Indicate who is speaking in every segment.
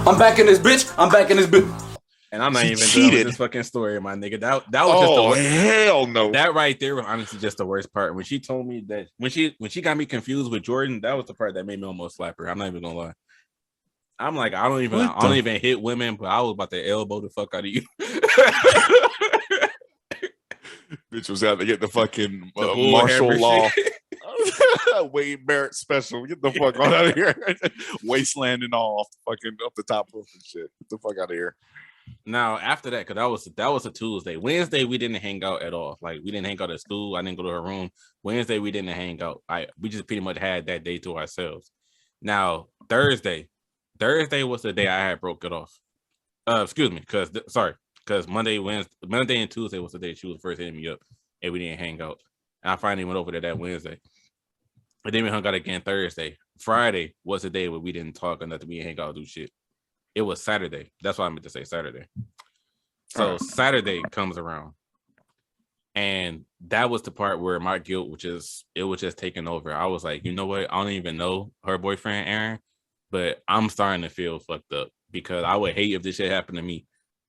Speaker 1: I'm back in this bitch. I'm back in this bitch.
Speaker 2: And I'm not even done with this fucking story, my nigga. That was just the worst.
Speaker 3: Hell no.
Speaker 2: That right there was honestly just the worst part. When she told me that when she got me confused with Jordan, that was the part that made me almost slap her. I'm not even gonna lie. I'm like, I don't even hit women, but I was about to elbow the fuck out of you.
Speaker 3: Bitch was out to get the fucking martial law. Wade Barrett special. Get the fuck out of here. Wasteland and all off the top roof and shit. Get the fuck out of here.
Speaker 2: Now after that, because that was a Tuesday. Wednesday we didn't hang out at all. Like we didn't hang out at school. I didn't go to her room. Wednesday we didn't hang out. We just pretty much had that day to ourselves. Now Thursday was the day I had broke it off. Excuse me, because Monday and Tuesday was the day she was first hitting me up, and we didn't hang out. And I finally went over there that Wednesday. And then we hung out again Thursday. Friday was the day where we didn't talk or nothing. We didn't hang out or do shit. It was Saturday. That's what I meant to say, Saturday. So Saturday comes around. And that was the part where my guilt was just taking over. I was like, you know what? I don't even know her boyfriend, Aaron, but I'm starting to feel fucked up because I would hate if this shit happened to me.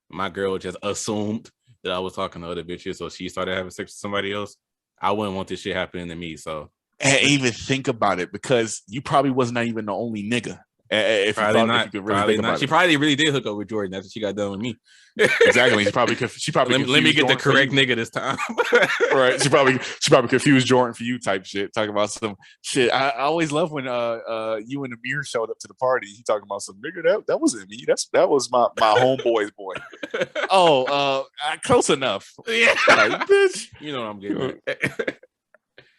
Speaker 2: My girl just assumed that I was talking to other bitches, so she started having sex with somebody else. I wouldn't want this shit happening to me, so.
Speaker 3: And even think about it, because you probably wasn't even the only nigga.
Speaker 2: Probably not. She probably really did hook up with Jordan after she got done with me.
Speaker 3: Exactly. She probably
Speaker 2: let me get the correct nigga this time.
Speaker 3: Right. She probably confused Jordan for you type shit. Talking about some shit. I always love when you and Amir showed up to the party. He talking about some nigga that wasn't me. That was my homeboy's boy. Close enough.
Speaker 2: Yeah.
Speaker 3: Like, bitch.
Speaker 2: You know what I'm getting at.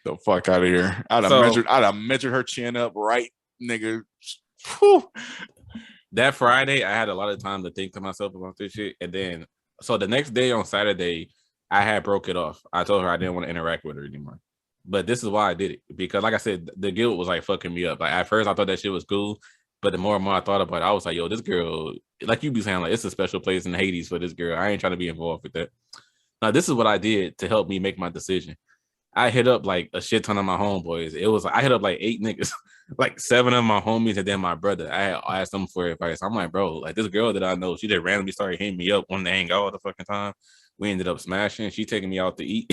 Speaker 3: The fuck out of here. I'd have measured her chin up right, nigga. Whew.
Speaker 2: That Friday, I had a lot of time to think to myself about this shit. And then, so the next day on Saturday, I had broke it off. I told her I didn't want to interact with her anymore. But this is why I did it. Because like I said, the guilt was like fucking me up. Like at first I thought that shit was cool. But the more and more I thought about it, I was like, yo, this girl, like you be saying, like it's a special place in Hades for this girl. I ain't trying to be involved with that. Now, this is what I did to help me make my decision. I hit up like a shit ton of my homeboys. I hit up like 8 niggas, like 7 of my homies, and then my brother. I asked them for advice. I'm like, bro, like this girl that I know, she just randomly started hitting me up, wanting to hang out all the fucking time. We ended up smashing. She taking me out to eat,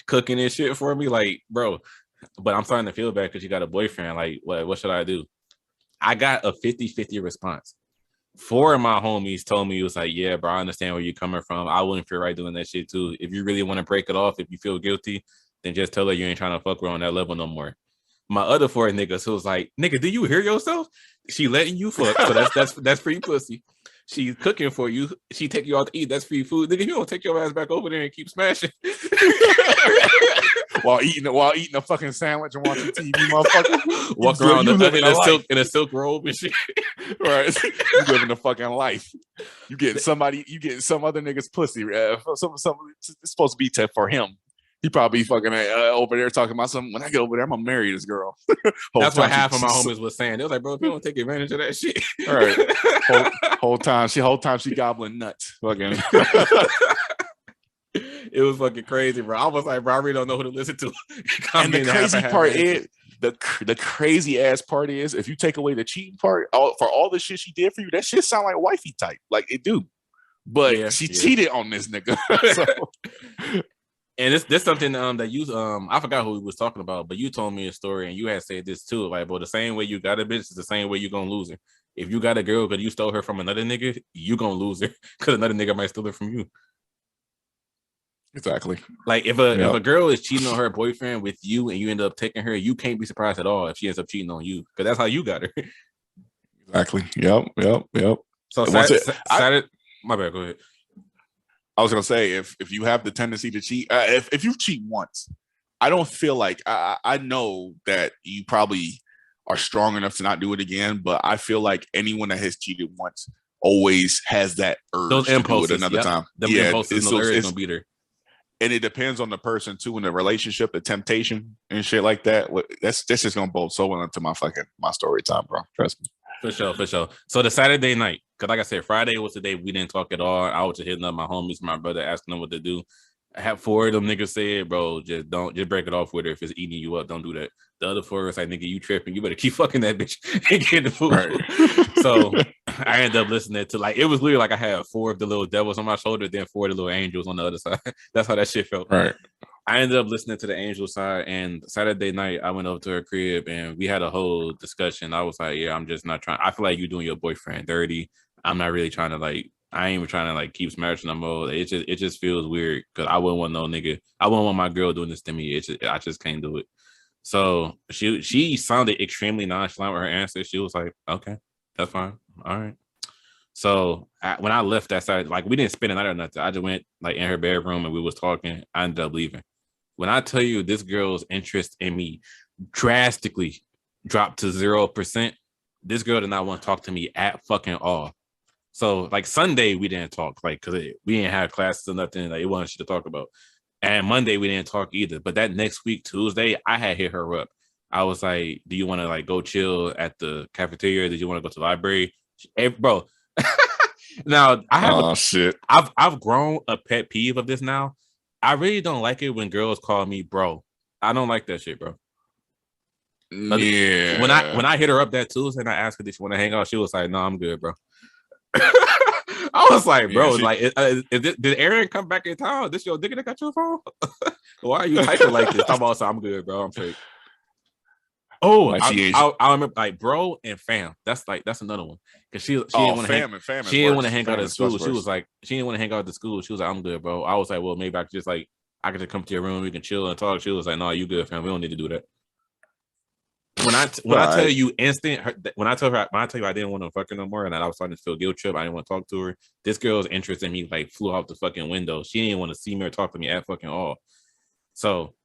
Speaker 2: cooking and shit for me. Like, bro, but I'm starting to feel bad because she got a boyfriend. Like, what should I do? I got a 50-50 response. 4 of my homies told me, it was like, yeah, bro, I understand where you're coming from. I wouldn't feel right doing that shit too. If you really want to break it off, if you feel guilty, then just tell her you ain't trying to fuck her on that level no more. My other 4 niggas who was like, nigga, do you hear yourself? She letting you fuck, so that's free pussy. She's cooking for you. She take you out to eat. That's free food. Nigga, you don't take your ass back over there and keep smashing. while eating a fucking sandwich and watching TV, motherfucker.
Speaker 3: Walk around
Speaker 2: in a silk robe and shit.
Speaker 3: Right. You living the fucking life. You getting some other nigga's pussy. It's supposed to be for him. He probably fucking over there talking about something. When I get over there, I'm gonna marry this girl.
Speaker 2: That's what half of my homies was saying. They was like, bro, if you don't take advantage of that shit.
Speaker 3: All right. Whole time she gobbling nuts. Fucking.
Speaker 2: It was fucking crazy, bro. I was like, bro, I really don't know who to listen to.
Speaker 3: And the crazy part is, the crazy ass part is, if you take away the cheating part, for all the shit she did for you, that shit sound like wifey type. Like it do. But she cheated on this nigga. So.
Speaker 2: And this something that you I forgot who we was talking about, but you told me a story and you had said this too. Like, bro, the same way you got a bitch is the same way you gonna lose her. If you got a girl because you stole her from another nigga, you gonna lose her because another nigga might steal her from you.
Speaker 3: Exactly.
Speaker 2: Like if a girl is cheating on her boyfriend with you and you end up taking her, you can't be surprised at all if she ends up cheating on you because that's how you got her.
Speaker 3: Exactly. Yep.
Speaker 2: So Saturday, my bad. Go ahead.
Speaker 3: I was gonna say if you have the tendency to cheat, if you cheat once, I don't feel like I know that you probably are strong enough to not do it again, but I feel like anyone that has cheated once always has that urge
Speaker 2: those impulses,
Speaker 3: to do it another time.
Speaker 2: Impulses, it's gonna beat her.
Speaker 3: And it depends on the person too, in the relationship, the temptation and shit like that. That's just gonna bolt so well into my story time, bro. Trust me.
Speaker 2: For sure. So the Saturday night, because like I said, Friday was the day we didn't talk at all. I was just hitting up my homies, my brother, asking them what to do. I have 4 of them niggas said, bro, just break it off with her. If it's eating you up, don't do that. The other 4 was like, nigga, you tripping. You better keep fucking that bitch and get the food. Right. So I ended up listening to like it was literally like I had 4 of the little devils on my shoulder, then 4 of the little angels on the other side. That's how that shit felt.
Speaker 3: Right.
Speaker 2: I ended up listening to the angel side, and Saturday night I went over to her crib and we had a whole discussion. I was like, "Yeah, I'm just not trying. I feel like you doing your boyfriend dirty. I'm not really trying to like. I ain't even trying to like keep smashing them all. It just feels weird because I wouldn't want no nigga. I wouldn't want my girl doing this to me. I just can't do it." So she sounded extremely nonchalant with her answer. She was like, "Okay, that's fine. All right." So when I left that side, like we didn't spend the night or nothing. I just went like in her bedroom and we was talking. I ended up leaving. When I tell you this girl's interest in me drastically dropped to 0%, this girl did not want to talk to me at fucking all. So like Sunday we didn't talk, like because we didn't have classes or nothing. Like it wasn't shit to talk about. And Monday we didn't talk either. But that next week, Tuesday, I had hit her up. I was like, "Do you want to like go chill at the cafeteria? Did you want to go to the library?" Hey, bro. Now I have
Speaker 3: shit.
Speaker 2: I've grown a pet peeve of this now. I really don't like it when girls call me bro. I don't like that shit, bro.
Speaker 3: Yeah.
Speaker 2: When I hit her up that Tuesday and I asked her if she want to hang out, she was like, "No, I'm good, bro." I was like, bro, like, did Aaron come back in town? This your nigga that got your phone? Why are you typing like this? I'm also, I'm good, bro. I'm straight. Oh,
Speaker 3: like
Speaker 2: I remember like bro and fam. That's another one because she didn't want to she didn't want to hang out at school. She was like she didn't want to hang out at the school. She was like, "I'm good, bro." I was like, "Well, maybe I could just come to your room. We can chill and talk." She was like, "No, you good, fam. We don't need to do that." When I tell you when I tell you I didn't want to fuck her no more and I was starting to feel guilt trip, I didn't want to talk to her. This girl's interest in me like flew out the fucking window. She didn't want to see me or talk to me at fucking all. So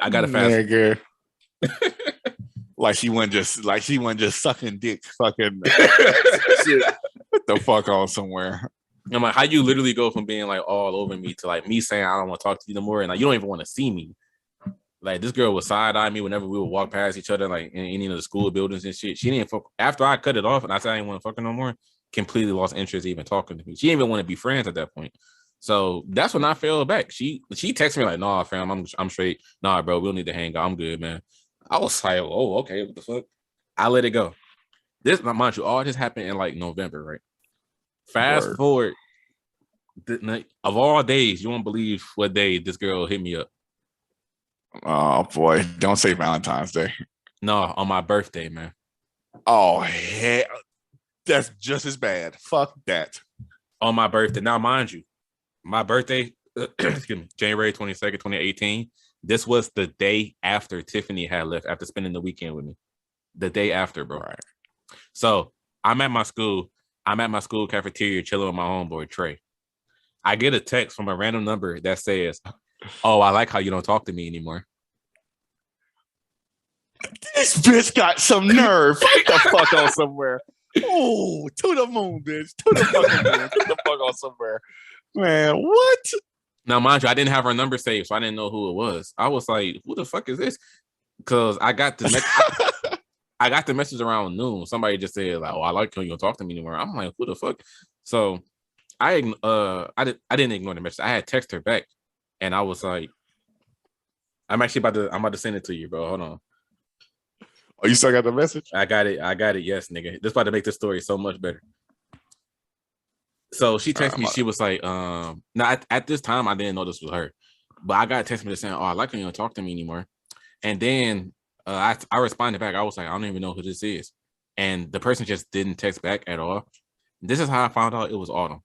Speaker 2: I gotta fast.
Speaker 3: Like she wasn't just sucking dick, fucking shit. Get the fuck on somewhere.
Speaker 2: I'm like, how you literally go from being like all over me to like me saying I don't want to talk to you no more, and like you don't even want to see me. Like this girl would side eye me whenever we would walk past each other, like in any of the school buildings and shit. She didn't fuck after I cut it off and I said I didn't want to fuck her no more. Completely lost interest even talking to me. She didn't even want to be friends at that point. So that's when I fell back. She texted me like, "Nah, fam, I'm straight. Nah, bro, we don't need to hang out. I'm good, man." I was like, "Oh, okay, what the fuck?" I let it go. This, mind you, all this happened in like November, right? Fast forward, of all days, you won't believe what day this girl hit me up.
Speaker 3: Oh boy, don't say Valentine's Day.
Speaker 2: No, on my birthday, man.
Speaker 3: Oh hell, that's just as bad. Fuck that.
Speaker 2: On my birthday. Now, mind you, my birthday, excuse me, January 22nd, 2018. This was the day after Tiffany had left after spending the weekend with me. The day after, bro.
Speaker 3: Right.
Speaker 2: So I'm at my school. I'm at my school cafeteria chilling with my homeboy Trey. I get a text from a random number that says, "Oh, I like how you don't talk to me anymore."
Speaker 3: This bitch got some nerve. Get the fuck on somewhere. Oh, to the moon, bitch. To the fucking moon. Get the fuck on somewhere. Man, what?
Speaker 2: Now, mind you, I didn't have her number saved, so I didn't know who it was. I was like, "Who the fuck is this?" Because I got the I got the message around noon. Somebody just said like, "Oh, I like how you don't talk to me anymore." I'm like, "Who the fuck?" So I didn't ignore the message. I had text her back, and I was like, I'm about to send it to you, bro. Hold on.
Speaker 3: Oh, you still got the message?
Speaker 2: I got it. Yes, nigga. This about to make this story so much better. So she texted me. She was like, now at this time, I didn't know this was her, but I got a text me saying, "Oh, I like when you don't talk to me anymore." And then I responded back. I was like, "I don't even know who this is." And the person just didn't text back at all. This is how I found out it was Autumn.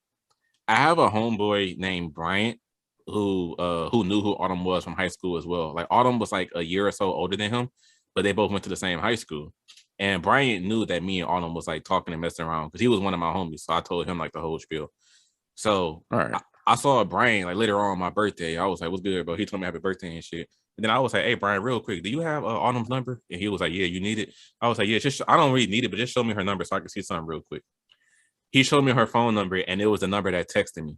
Speaker 2: I have a homeboy named Bryant who knew who Autumn was from high school as well. Like Autumn was like a year or so older than him, but they both went to the same high school. And Bryant knew that me and Autumn was like talking and messing around because he was one of my homies. So I told him like the whole spiel. So I saw Brian like later on my birthday. I was like, "What's good, bro?" He told me happy birthday and shit. And then I was like, "Hey, Brian, real quick, do you have Autumn's number?" And he was like, "Yeah, you need it." I was like, "Yeah, just I don't really need it, but just show me her number so I can see something real quick." He showed me her phone number, and it was the number that texted me.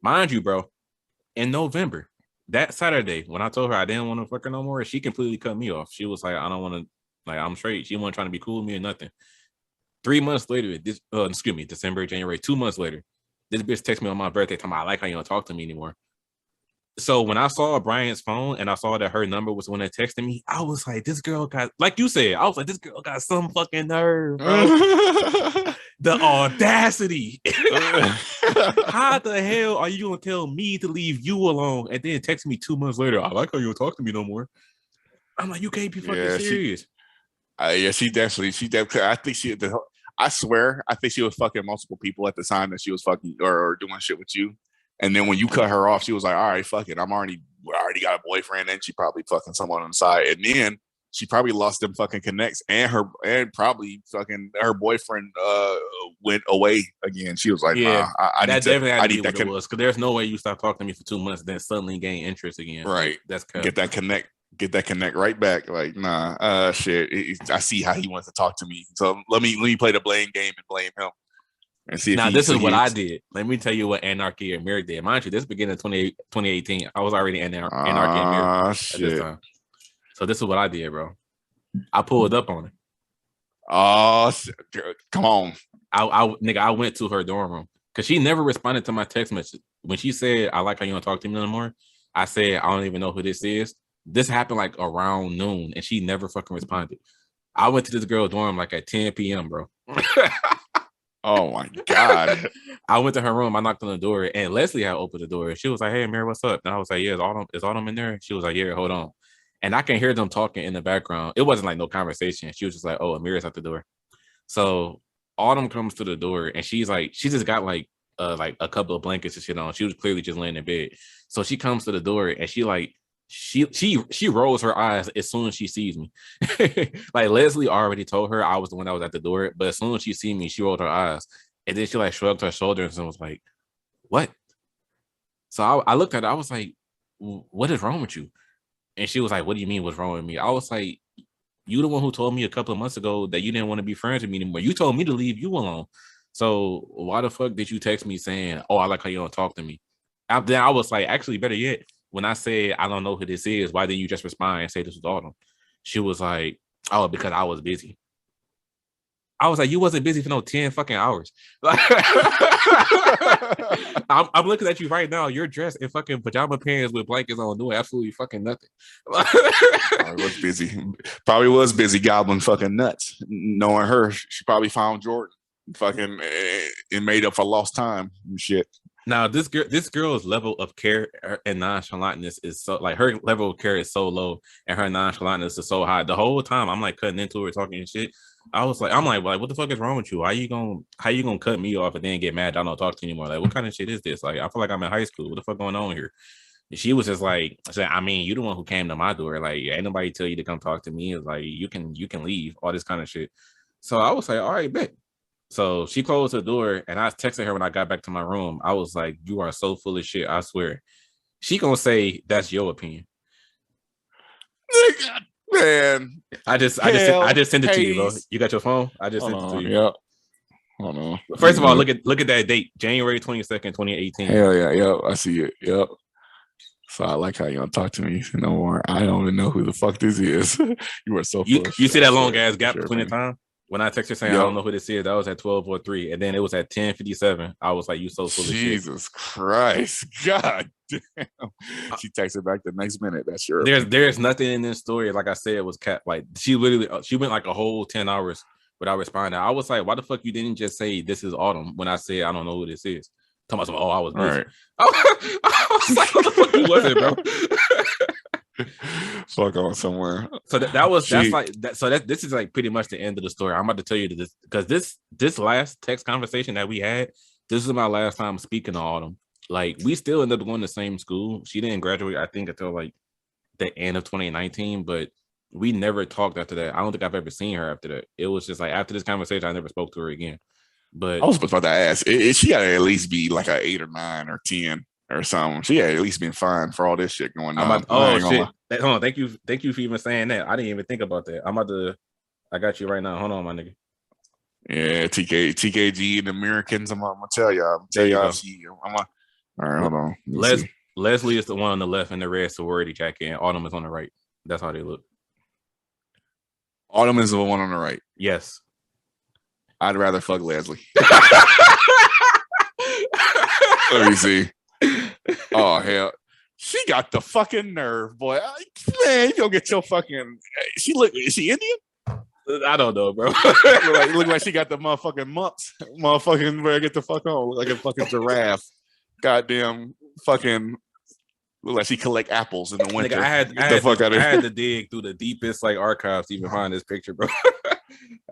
Speaker 2: Mind you, bro, in November, that Saturday, when I told her I didn't want to fuck her no more, she completely cut me off. She was like, "I don't want to, like, I'm straight." She wasn't trying to be cool with me or nothing. 3 months later, December, January, 2 months later, this bitch texted me on my birthday, telling me I like how you don't talk to me anymore. So when I saw Brian's phone and I saw that her number was when they texted me, I was like, this girl got, like you said, I was like, this girl got some fucking nerve, bro. The audacity. How the hell are you gonna tell me to leave you alone and then text me 2 months later? I like how you don't talk to me no more. I'm like, you can't be fucking serious.
Speaker 3: She definitely. I think I swear, I think she was fucking multiple people at the time that she was fucking or doing shit with you. And then when you cut her off, she was like, all right, fuck it. I already got a boyfriend, and she probably fucking someone on the side. And then she probably lost them fucking connects, and probably fucking her boyfriend went away again. She was like,
Speaker 2: yeah,
Speaker 3: nah, I need
Speaker 2: definitely had
Speaker 3: I
Speaker 2: to
Speaker 3: need
Speaker 2: be
Speaker 3: that
Speaker 2: what it was, because there's no way you stop talking to me for 2 months, then suddenly gain interest again.
Speaker 3: Right.
Speaker 2: Like, that's
Speaker 3: get that connect right back. Like, nah, shit. I see how he wants to talk to me. So let me play the blame game and blame him. And see if
Speaker 2: now, this is what I did. Let me tell you what Anarchy and Amiri did. Mind you, this beginning of 2018. I was already Anarchy and Amiri at this time. So this is what I did, bro. I pulled up on it.
Speaker 3: Oh, come on.
Speaker 2: I went to her dorm room because she never responded to my text message. When she said, I like how you don't talk to me no more, I said, I don't even know who this is. This happened like around noon, and she never fucking responded. I went to this girl's dorm like at 10 p.m., bro.
Speaker 3: Oh my God.
Speaker 2: I went to her room, I knocked on the door, and Leslie had opened the door. She was like, hey, Mary, what's up? And I was like, yeah, is Autumn in there? She was like, yeah, hold on. And I can hear them talking in the background. It wasn't like no conversation. She was just like, oh, Amira's at the door. So Autumn comes to the door, and she's like, she just got like a couple of blankets and shit on. She was clearly just laying in bed. So she comes to the door, and she rolls her eyes as soon as she sees me. Like Leslie already told her I was the one that was at the door, but as soon as she see me, she rolled her eyes, and then she like shrugged her shoulders and was like, "What?" So I looked at her. I was like, "What is wrong with you?" And she was like, "What do you mean? What's wrong with me?" I was like, "You the one who told me a couple of months ago that you didn't want to be friends with me anymore. You told me to leave you alone. So why the fuck did you text me saying, 'Oh, I like how you don't talk to me'?" Then I was like, actually, better yet, when I said I don't know who this is, why didn't you just respond and say this was Autumn? She was like, oh, because I was busy. I was like, you wasn't busy for no 10 fucking hours. I'm looking at you right now. You're dressed in fucking pajama pants with blankets on, doing absolutely fucking nothing.
Speaker 3: Probably was busy. Probably was busy gobbling fucking nuts. Knowing her, she probably found Jordan. Fucking it made up for lost time and shit.
Speaker 2: Now, this girl's level of care and nonchalantness is so, like, her level of care is so low and her nonchalantness is so high. The whole time I'm like cutting into her, talking and shit. I'm like, what the fuck is wrong with you? How you gonna cut me off and then get mad? I don't talk to you anymore. Like, what kind of shit is this? Like, I feel like I'm in high school. What the fuck going on here? And she was just like, I mean, you the one who came to my door. Like, ain't nobody tell you to come talk to me. It's like, you can leave, all this kind of shit. So I was like, all right, bet. So she closed the door, and I texted her when I got back to my room. I was like, you are so full of shit, I swear. She gonna say that's your opinion.
Speaker 3: Man,
Speaker 2: I just sent it to you, bro. You got your phone? I just sent it to you.
Speaker 3: Yep. Hold on.
Speaker 2: First of all, look at that date, January 22nd, 2018.
Speaker 3: Hell yeah, yep. I see it. Yep. So I like how you don't talk to me no more. I don't even know who the fuck this is. You are so full of
Speaker 2: you see that long ass gap between the time? When I texted her saying, I don't know who this is, that was at 12:03. And then it was at 10:57. I was like, you so full of shit.
Speaker 3: Jesus Christ. God damn. She texted back the next minute. That's your
Speaker 2: There's nothing in this story. Like I said, it was cat. Like she went like a whole 10 hours without responding. I was like, why the fuck you didn't just say this is Autumn when I said I don't know who this is? Talking about, I was busy. Right. I was like, what the fuck was it, bro?
Speaker 3: Fuck on somewhere.
Speaker 2: So this is like pretty much the end of the story. I'm about to tell you this because this last text conversation that we had, this is my last time speaking to Autumn. Like, we still ended up going to the same school. She didn't graduate, I think, until like the end of 2019, but we never talked after that. I don't think I've ever seen her after that. It was just like after this conversation, I never spoke to her again. But
Speaker 3: I was about to ask, she got to at least be like an 8 or 9 or 10. Or something. She had at least been fine for all this shit going on.
Speaker 2: Shit. Hold on. Thank you for even saying that. I didn't even think about that. I got you right now. Hold on, my nigga.
Speaker 3: Yeah, TKG and the Americans. I'm gonna tell y'all. All right, hold on.
Speaker 2: Leslie is the one on the left in the red sorority jacket, and Autumn is on the right. That's how they look.
Speaker 3: Autumn is the one on the right.
Speaker 2: Yes.
Speaker 3: I'd rather fuck Leslie. Let me see. Oh hell! She got the fucking nerve, boy. Man, you gonna get your fucking. Is she Indian?
Speaker 2: I don't know, bro.
Speaker 3: look like she got the motherfucking mumps. Motherfucking better get the fuck on. Look like a fucking giraffe. Goddamn fucking. Look like she collect apples in the winter.
Speaker 2: Nigga, I had to dig through the deepest like archives to even find this picture, bro.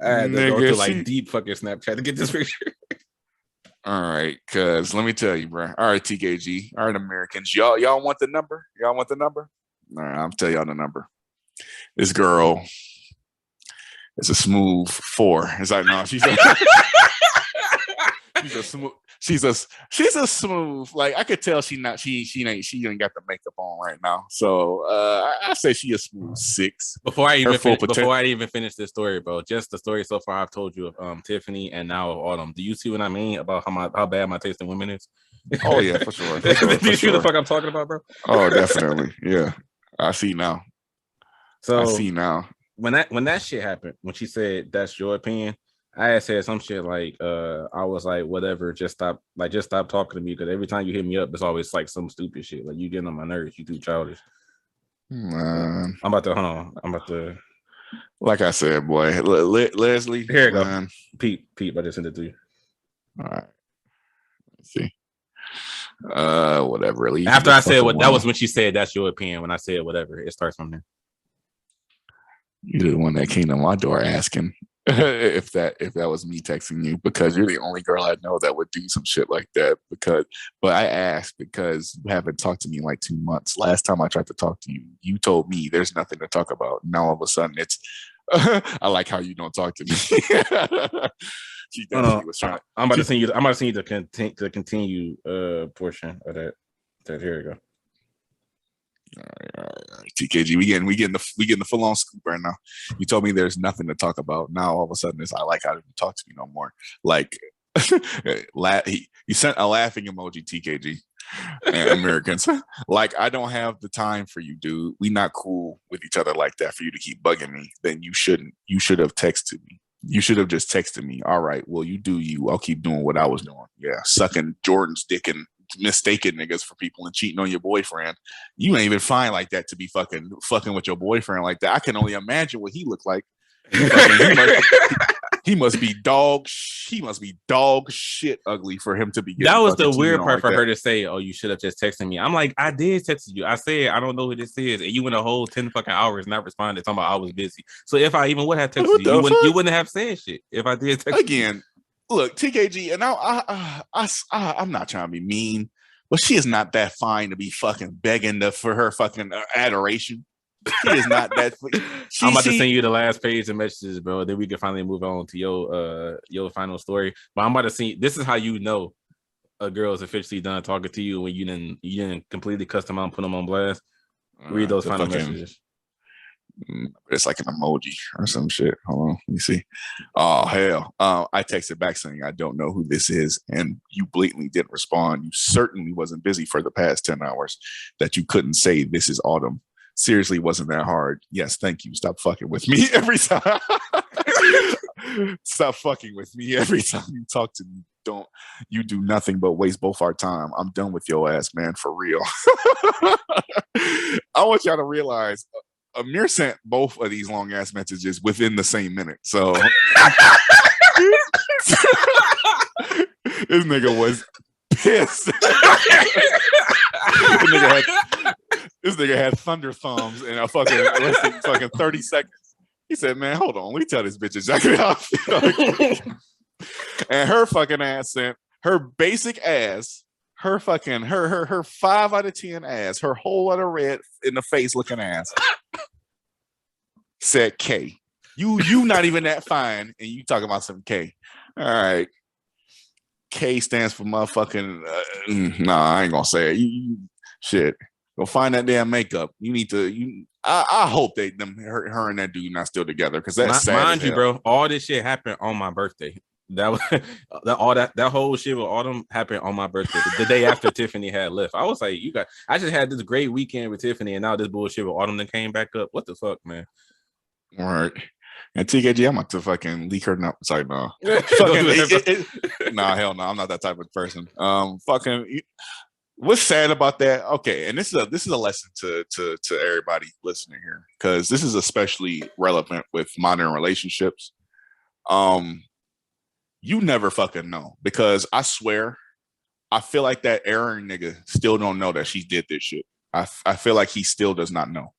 Speaker 2: I had to go to like deep fucking Snapchat to get this picture.
Speaker 3: All right, cause let me tell you, bro. All right, TKG. All right, Americans. Y'all want the number? Y'all want the number? All right, I'll tell y'all the number. This girl is a smooth 4. It's like no, she's a smooth. She's a smooth. Like I could tell she ain't got the makeup on right now. So I say she a smooth 6.
Speaker 2: Before I even finish this story, bro, just the story so far I've told you of Tiffany and now of Autumn. Do you see what I mean about how bad my taste in women is?
Speaker 3: Oh yeah, for sure.
Speaker 2: Do you see what the fuck I'm talking about, bro?
Speaker 3: Oh, definitely. Yeah, I see now.
Speaker 2: So
Speaker 3: I see now.
Speaker 2: When that shit happened, when she said that's your opinion, I had said some shit like, I was like, whatever, just stop talking to me because every time you hit me up, it's always like some stupid shit. Like you getting on my nerves, you too childish.
Speaker 3: Man.
Speaker 2: I'm about to.
Speaker 3: Like I said, boy, Leslie.
Speaker 2: Here you go. Pete, I just sent it to you.
Speaker 3: All right. Let's see. Whatever.
Speaker 2: After I said that was when she said that's your opinion. When I said whatever, it starts from there.
Speaker 3: You're the one that came to my door asking if that was me texting you because you're the only girl I know that would do some shit like that. But I asked because you haven't talked to me in like 2 months. Last time I tried to talk to you, you told me there's nothing to talk about. Now all of a sudden it's I like how you don't talk to me. She definitely was trying. I'm about to send you
Speaker 2: the continue portion of that. Here we go.
Speaker 3: All right. TKG, we getting the full on scoop right now. You told me there's nothing to talk about. Now all of a sudden it's I like how you talk to me no more. Like you sent a laughing emoji, TKG. Americans. Like I don't have the time for you, dude. We not cool with each other like that for you to keep bugging me. Then you shouldn't. You should have texted me. You should have just texted me. All right, well, you do you. I'll keep doing what I was doing. Yeah, sucking Jordan's dick and mistaken niggas for people and cheating on your boyfriend. You ain't even fine like that to be fucking with your boyfriend like that. I can only imagine what he looked like. He must be dog shit ugly for him to be.
Speaker 2: That was the weird part for her to say, "Oh, you should have just texted me." I'm like, I did text you. I said I don't know who this is, and you went a whole 10 fucking hours not responded. Talking about I was busy. So if I even would have texted you wouldn't have said shit. If I did text
Speaker 3: again. Look, TKG, and I'm not trying to be mean, but she is not that fine to be fucking begging for her fucking adoration. She is not that.
Speaker 2: I'm about to send you the last page of messages, bro. Then we can finally move on to your final story. But I'm about to see. This is how you know a girl is officially done talking to you when you didn't completely cuss them out and put them on blast. Read those final messages.
Speaker 3: It's like an emoji or some shit. Hold on, let me see. Oh hell! I texted back saying I don't know who this is, and you blatantly didn't respond. You certainly wasn't busy for the past 10 hours. That you couldn't say this is Autumn. Seriously, wasn't that hard. Yes, thank you. Stop fucking with me every time. Stop fucking with me every time you talk to me. Don't you do nothing but waste both our time. I'm done with your ass, man, for real. I want y'all to realize Amir sent both of these long ass messages within the same minute. So this nigga was pissed. This nigga had thunder thumbs in a fucking less than fucking 30 seconds. He said, "Man, hold on. Let me tell this bitch exactly how I feel." And her fucking ass sent her basic ass, her fucking her 5 out of 10 ass, her whole lot of red in the face looking ass. Said K. You not even that fine, and you talking about some K. All right. K stands for motherfucking. Nah, I ain't gonna say it. Shit. Go find that damn makeup. You need to. I hope her and that dude not still together because that's sad.
Speaker 2: Mind you, bro. All this shit happened on my birthday. That was that whole shit with Autumn happened on my birthday, the day after Tiffany had left. I was like, I just had this great weekend with Tiffany, and now this bullshit with Autumn that came back up. What the fuck, man?
Speaker 3: All right. And TKG, I'm about to fucking leak her number. Sorry, no. Fucking, nah, hell no. I'm not that type of person. Fucking, what's sad about that? Okay, and this is a lesson to everybody listening here, because this is especially relevant with modern relationships. You never fucking know, because I swear, I feel like that Aaron nigga still don't know that she did this shit. I feel like he still does not know.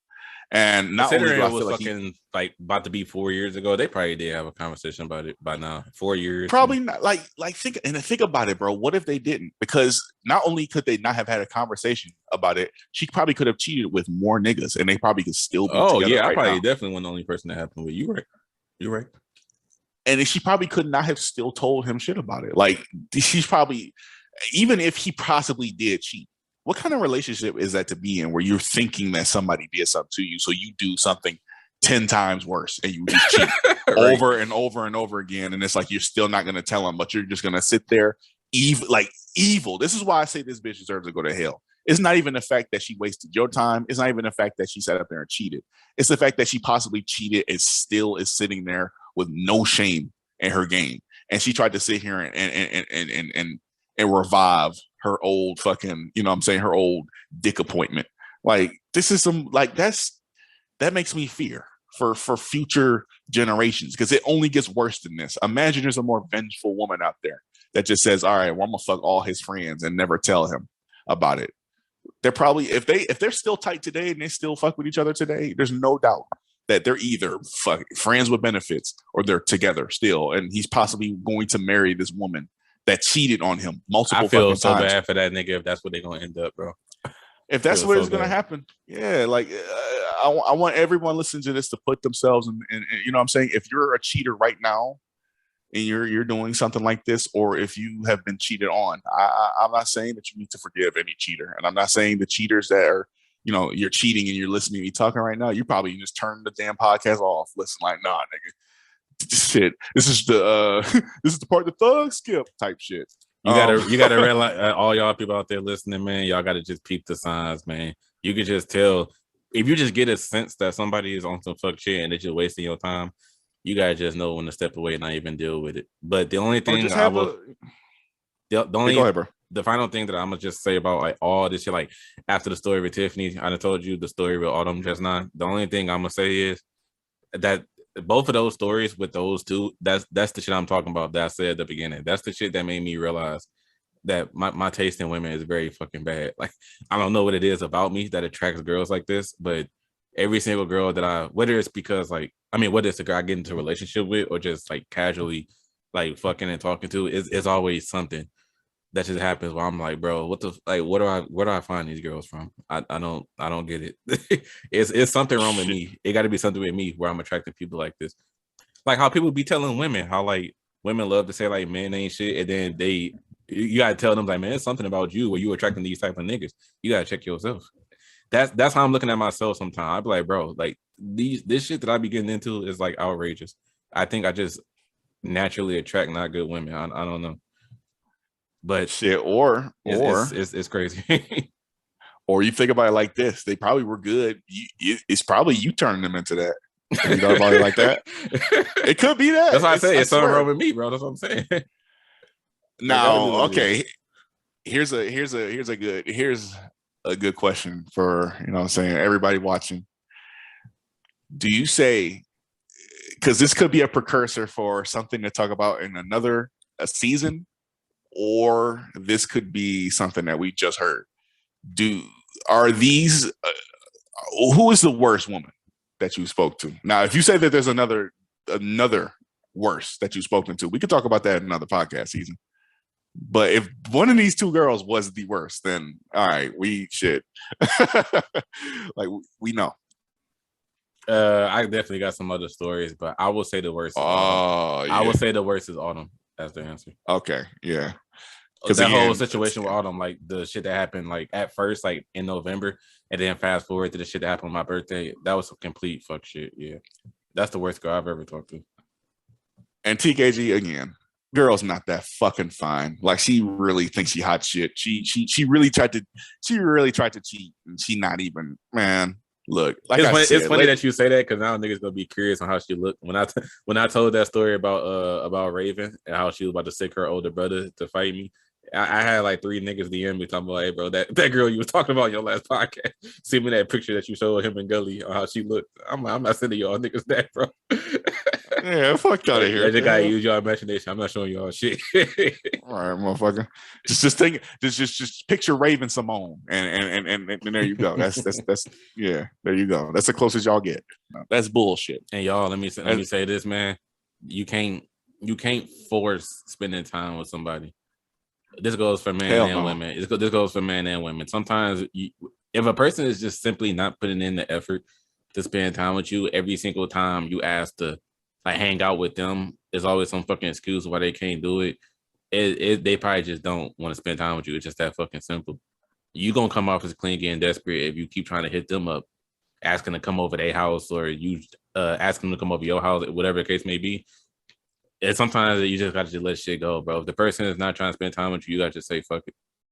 Speaker 3: And not only
Speaker 2: Considering
Speaker 3: do I
Speaker 2: it was
Speaker 3: feel like
Speaker 2: fucking like about to be 4 years ago, they probably did have a conversation about it by now. 4 years,
Speaker 3: probably not, think about it, bro. What if they didn't? Because not only could they not have had a conversation about it, she probably could have cheated with more niggas, and they probably could still be together.
Speaker 2: Yeah, I
Speaker 3: right
Speaker 2: probably
Speaker 3: now.
Speaker 2: definitely wasn't the only person that happened with. You right. You're right.
Speaker 3: And she probably could not have still told him shit about it. Like, she's probably, even if he possibly did cheat, what kind of relationship is that to be in, where you're thinking that somebody did something to you, so you do something 10 times worse, and you just cheat right. over and over and over again, and it's like you're still not going to tell him, but you're just going to sit there evil. This is why I say this bitch deserves to go to hell. It's not even the fact that she wasted your time. It's not even the fact that she sat up there and cheated. It's the fact that she possibly cheated and still is sitting there with no shame in her game. And she tried to sit here and revive her old fucking, you know what I'm saying, her old dick appointment. Like, this is some, like, that makes me fear for future generations, because it only gets worse than this. Imagine there's a more vengeful woman out there that just says, all right, well, I'm gonna fuck all his friends and never tell him about it. They're probably, if they're still tight today and they still fuck with each other today, there's no doubt that they're either friends with benefits or they're together still, and he's possibly going to marry this woman that cheated on him multiple times. I feel so
Speaker 2: bad for that nigga if that's what they're gonna end up, bro.
Speaker 3: If that's what is gonna happen, yeah. Like, I want everyone listening to this to put themselves in, you know what I'm saying? If you're a cheater right now and you're doing something like this, or if you have been cheated on, I'm not saying that you need to forgive any cheater, and I'm not saying the cheaters that are, you know, you're cheating and you're listening to me talking right now, you probably just turn the damn podcast off. Listen, like, nah, nigga, shit. This is the part the thugs skip type shit.
Speaker 2: You gotta realize, all y'all people out there listening, man, y'all gotta just peep the signs, man. You can just tell if you just get a sense that somebody is on some fuck shit and they're just wasting your time. You gotta just know when to step away and not even deal with it. But the only thing the final thing that I'm gonna just say about like all this shit, like after the story with Tiffany, I done told you the story with Autumn just now. The only thing I'm gonna say is that both of those stories with those two, that's the shit I'm talking about that I said at the beginning. That's the shit that made me realize that my taste in women is very fucking bad. Like, I don't know what it is about me that attracts girls like this, but every single girl that whether it's because like, I mean, whether it's a girl I get into a relationship with or just like casually like fucking and talking to, it's always something that just happens where I'm like, bro, where do I find these girls from? I don't get it. it's something wrong with me. It got to be something with me where I'm attracting people like this. Like how people be telling women how like women love to say like men ain't shit, and then you gotta tell them like, man, it's something about you where you attracting these type of niggas. You gotta check yourself. That's how I'm looking at myself sometimes. I be like, bro, like this shit that I be getting into is like outrageous. I think I just naturally attract not good women. I don't know. But shit, or it's crazy.
Speaker 3: Or you think about it like this: they probably were good. It's probably you turning them into that. You know about it like that? It could be that.
Speaker 2: That's why I say it's something wrong with me, bro. That's what I'm saying.
Speaker 3: Now, okay. Here's a good question for, you know what I'm saying, everybody watching. Do you say, because this could be a precursor for something to talk about in another season, or this could be something that we just heard. Are these who is the worst woman that you spoke to? Now, if you say that there's another worse that you've spoken to, we could talk about that in another podcast season. But if one of these two girls was the worst, then all right, we should like we know.
Speaker 2: I definitely got some other stories, but I will say the worst. I will say the worst is Autumn. That's the answer.
Speaker 3: Okay, yeah.
Speaker 2: Because that whole situation with Autumn, like the shit that happened, like at first, like in November, and then fast forward to the shit that happened on my birthday, that was a complete fuck shit. Yeah, that's the worst girl I've ever talked to.
Speaker 3: And TKG again, girl's not that fucking fine. Like, she really thinks she hot shit. She really tried to cheat, and she not even, man. Look, like
Speaker 2: it's funny that you say that, because now niggas gonna be curious on how she looked when I told that story about Raven and how she was about to sick her older brother to fight me. I had like 3 niggas DM me talking about, hey, bro, that girl you was talking about in your last podcast. Send me that picture that you showed him and Gully on how she looked. I'm not sending y'all niggas that, bro.
Speaker 3: Yeah, fuck out of here.
Speaker 2: I just gotta use your imagination. I'm not showing y'all shit.
Speaker 3: All right, motherfucker. Just picture Raven Simone, and there you go. That's yeah. There you go. That's the closest y'all get. That's bullshit.
Speaker 2: And y'all, let me say this, man. You can't force spending time with somebody. This goes for men and women. This goes for men and women. Sometimes if a person is just simply not putting in the effort to spend time with you, every single time you ask to like hang out with them, there's always some fucking excuse why they can't do it. They probably just don't want to spend time with you. It's just that fucking simple. You gonna come off as clingy and desperate if you keep trying to hit them up, asking to come over their house, or you asking them to come over your house, whatever the case may be. And sometimes you just gotta just let shit go, bro. If the person is not trying to spend time with you, you gotta just say fuck it.